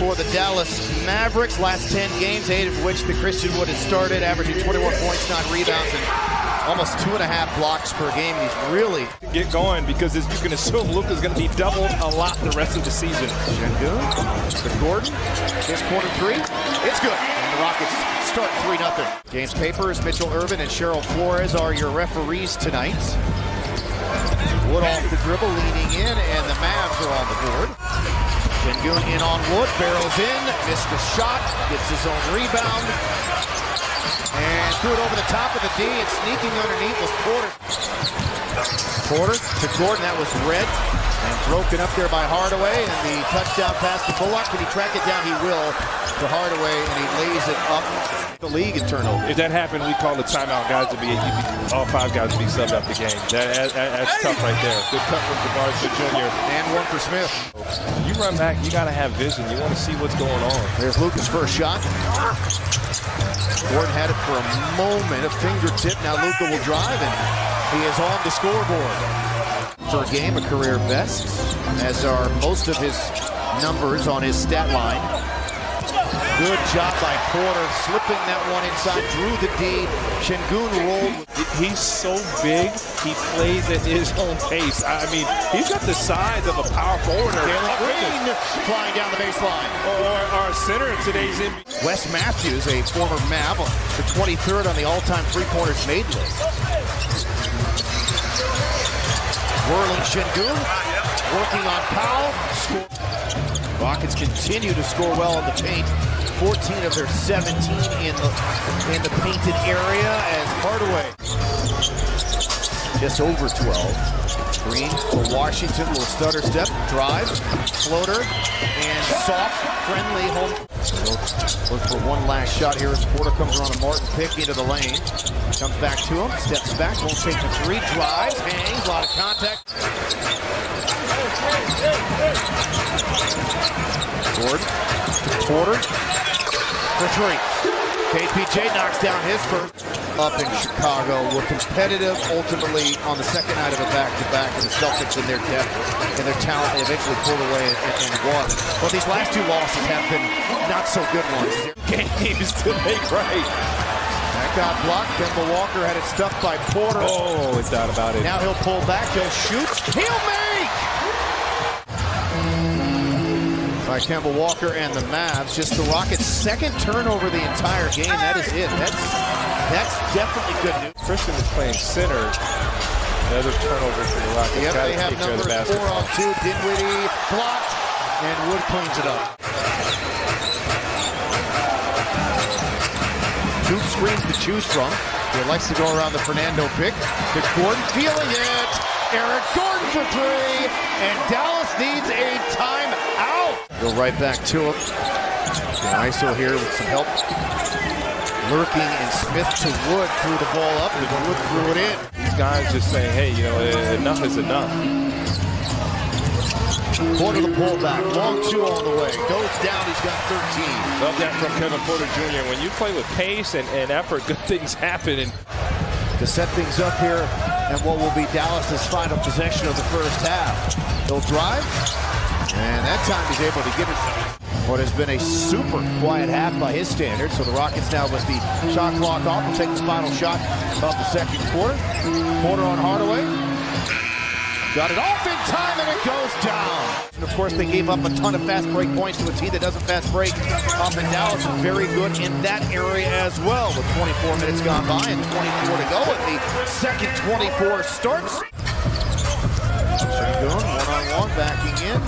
for the Dallas Mavericks. Last 10 games, 8 of which the Christian Wood has started, averaging 21 points, 9 rebounds, and almost 2.5 blocks per game. He's really get going because you can assume Luka's going to be doubled a lot the rest of the season. Şengün to Gordon. His corner three. It's good. And the Rockets start 3-0. Games papers, Mitchell Irvin and Cheryl Flores are your referees tonight. Wood off the dribble, leaning in, and the Mavs are on the board. Şengün in on Wood, barrels in, missed the shot, gets his own rebound, and threw it over the top of the D, and sneaking underneath was Porter. Porter to Gordon, that was red, and broken up there by Hardaway, and the touchdown pass to Bullock. Can he track it down? He will to Hardaway, and he lays it up the league in turnover. If that happened, we call the timeout guys to be all 5 guys to be subbed up the game. That's tough right there. Good cut from DeMarco Jr. And one for Smith. You run back, you got to have vision. You want to see what's going on. There's Luka's first shot. Gordon had it for a moment, a fingertip. Now Luka will drive, and he is on the scoreboard. Per game, a career best, as are most of his numbers on his stat line. Good job by Porter, slipping that one inside, drew the D. Şengün rolled. He's so big, he plays at his own pace. I mean, he's got the size of a power forward. Green flying down the baseline. Or our center in today's NBA. Wes Matthews, a former Mav, the 23rd on the all-time three-pointers made list. Whirling Şengün, working on Powell. Rockets continue to score well in the paint. 14 of their 17 in the painted area as Hardaway. Just over 12. Green for Washington, little stutter step, drive, floater, and soft, friendly home. Look for one last shot here as Porter comes around a Martin pick into the lane. Comes back to him, steps back, won't take the three, drives, hangs, a lot of contact. Gordon, Porter for three. KPJ knocks down his first. Up in Chicago, were competitive ultimately on the second night of a back-to-back, and the Celtics in their depth and their talent, they eventually pulled away and won. Well, these last 2 losses have been not so good ones. Games to make right. That got blocked. Kemba Walker had it stuffed by Porter. Oh, it's not about it. Now he'll pull back, he'll shoot, he'll make! By Kemba Walker and the Mavs, just the Rockets' second turnover the entire game. That is it. That's definitely good news. Christian is playing center. Another turnover for the Rockets. Yep, they have numbers 4 on 2. Dinwiddie blocked, and Wood cleans it up. 2 screens to choose from. He likes to go around the Fernando pick. To Gordon, feeling it. Eric Gordon for 3, and Dallas needs a timeout. Go right back to him. ISO here with some help. Lurking, and Smith to Wood, threw the ball up, and Wood threw it in. These guys just saying, hey, you know, enough is enough. Porter the pullback, long 2 on the way. Goes down, he's got 13. Love that from Kevin Porter Jr. When you play with pace and effort, good things happen. And to set things up here, and what will be Dallas's final possession of the first half. He'll drive, and that time he's able to give it what has been a super quiet half by his standards. So the Rockets now with the shot clock off will take the final shot of the second quarter. Porter on Hardaway. Got it off in time, and it goes down. And of course, they gave up a ton of fast break points to a team that doesn't fast break. Up in Dallas is very good in that area as well, with 24 minutes gone by and 24 to go. And the second 24 starts. Şengün, one-on-one, backing in.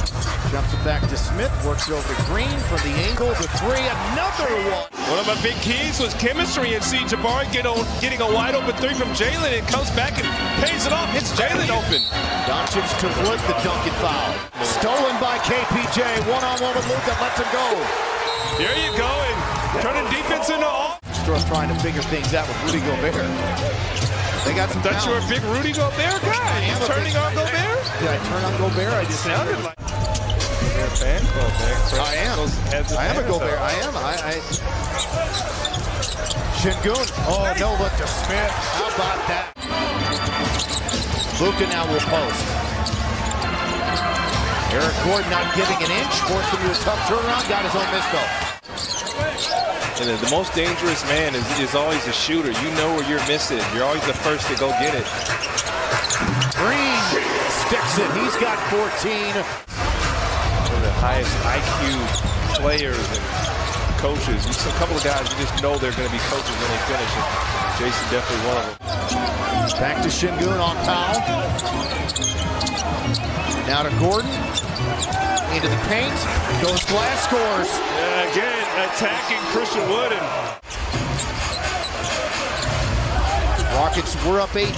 Jumps it back to Smith, works it over to Green from the angle, the 3, another one. One of my big keys was chemistry, and see Jabari getting a wide open 3 from Jalen, and comes back and pays it off, hits Jalen open. Doncic to Wood, the Duncan foul. Stolen by KPJ, one-on-one with Luka, lets him go. There you go, and turning defense into all. Stroh's trying to figure things out with Rudy Gobert. They got some Thought you were a big Rudy Gobert guy. You turning on Gobert? Did I turn on Gobert? I just sounded like you're a fan club there. I am. I am a Gobert. I am. Şengün. Oh, no look to Smith. How about that? Luka now will post. Eric Gordon not giving an inch, forced him to a tough turnaround, got his own miss though. And the most dangerous man is always the shooter. You know where you're missing. You're always the first to go get it. Green sticks it. He's got 14. One of the highest IQ players and coaches. A couple of guys, you just know they're going to be coaches when they finish it. Jason definitely one of them. Back to Şengün on Powell. Now to Gordon. Into the paint. Goes Glass, scores. Yeah, again, attacking Christian Wood. And Rockets were up 18.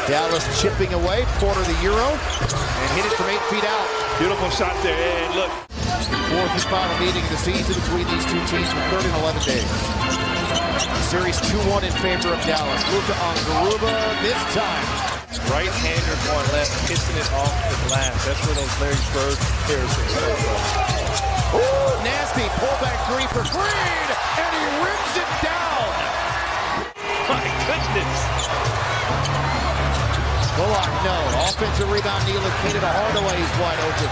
Dallas chipping away. Porter the Euro. And hit it from 8 feet out. Beautiful shot there. And look. Fourth and final meeting of the season between these two teams for 30 and 11 days. Series 2-1 in favor of Dallas. Luka on Garuba this time. Right-hander going left, kissing it off the glass. That's where those Larry Bird comparisons come from. Ooh, nasty pullback three for Green, and he rips it down. My goodness. Bullock, no. Offensive rebound, Neal Kane to Hardaway. He's wide open.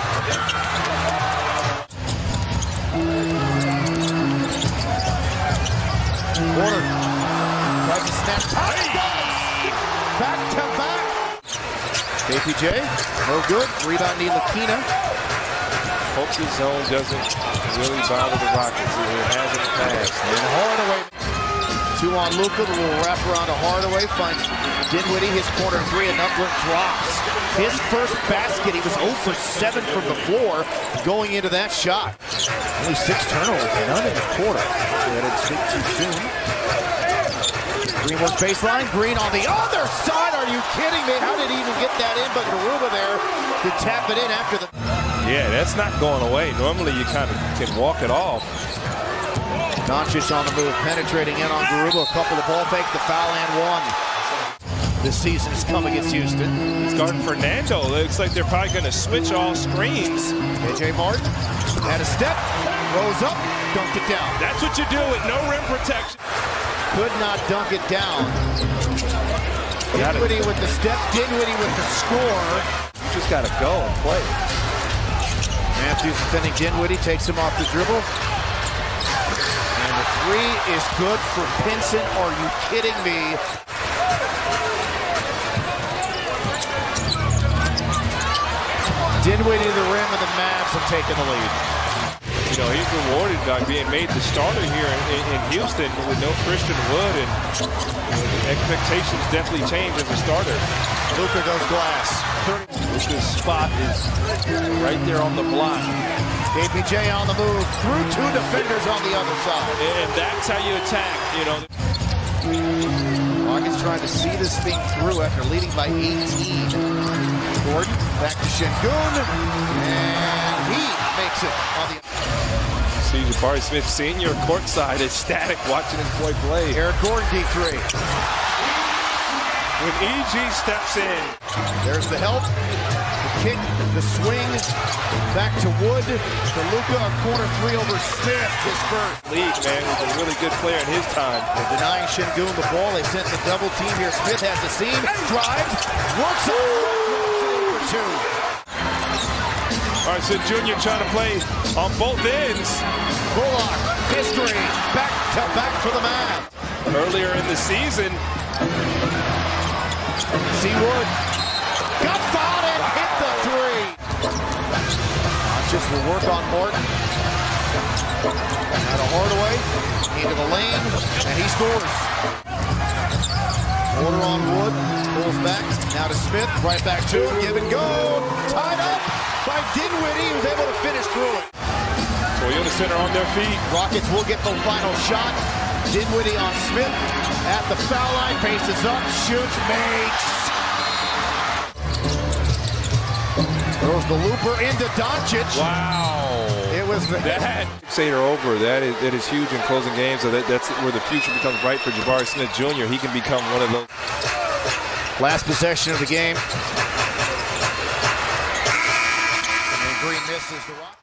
Porter tries to snap. Back to back. KPJ, no good. Rebound, Neal Kane. Hope the zone doesn't really bother the Rockets. It has in the past. And Hardaway. Two on Luka, the little wrap around to Hardaway. Finds Dinwiddie, his corner three, and Upland drops. His first basket, he was 0 for 7 from the floor going into that shot. Only 6 turnovers, none in the quarter. They didn't speak too soon. Green works baseline, Green on the other side. Are you kidding me? How did he even get that in? But Garuba there to tap it in after the... Yeah, that's not going away. Normally you kind of can walk it off. Doncic on the move, penetrating in on Garuba. A couple of ball fakes, the foul and one. This season has come against Houston. He's guarding Fernando. Looks like they're probably going to switch all screens. AJ Martin had a step, rose up, dunked it down. That's what you do with no rim protection. Could not dunk it down. Dinwiddie with the step, Dinwiddie with the score. You just got to go and play. Matthews defending Dinwiddie, takes him off the dribble. And the three is good for Pinson. Are you kidding me? Dinwiddie to the rim, and the Mavs have taken the lead. You know, he's rewarded by being made the starter here in Houston with no Christian Wood, and the expectations definitely change as a starter. Luka goes Glass. Luka's spot is right there on the block. KPJ on the move, through 2 defenders on the other side. And that's how you attack, you know. Rockets trying to see this thing through after leading by 18. Gordon back to Şengün, and he makes it on the... See Jabari Smith Sr. courtside, ecstatic watching his boy play. Eric Gordon, deep three. When EG steps in. There's the help, the kick, the swing, back to Wood, to Luka, a corner three over Smith, his first. League, man, was a really good player in his time. They're denying Şengün the ball, they sent the double team here. Smith has the seam, drives, works it for 2. All right, so Junior trying to play on both ends. Bullock, history, back to back for the Mavs. Earlier in the season. Wood got fouled and hit the three. Just will work on Morton. Now to Hardaway, into the lane, and he scores. Porter on Wood, pulls back, now to Smith, right back to him, give and go. Tied up by Dinwiddie, who's able to finish through it. Toyota Center on their feet. Rockets will get the final shot. Dinwiddie on Smith at the foul line, faces up, shoots, makes. Throws the looper into Doncic. Wow. It was that. Sater over. That is huge in closing games. So that's where the future becomes bright for Jabari Smith Jr. He can become one of those. Last possession of the game. And Green misses the rock.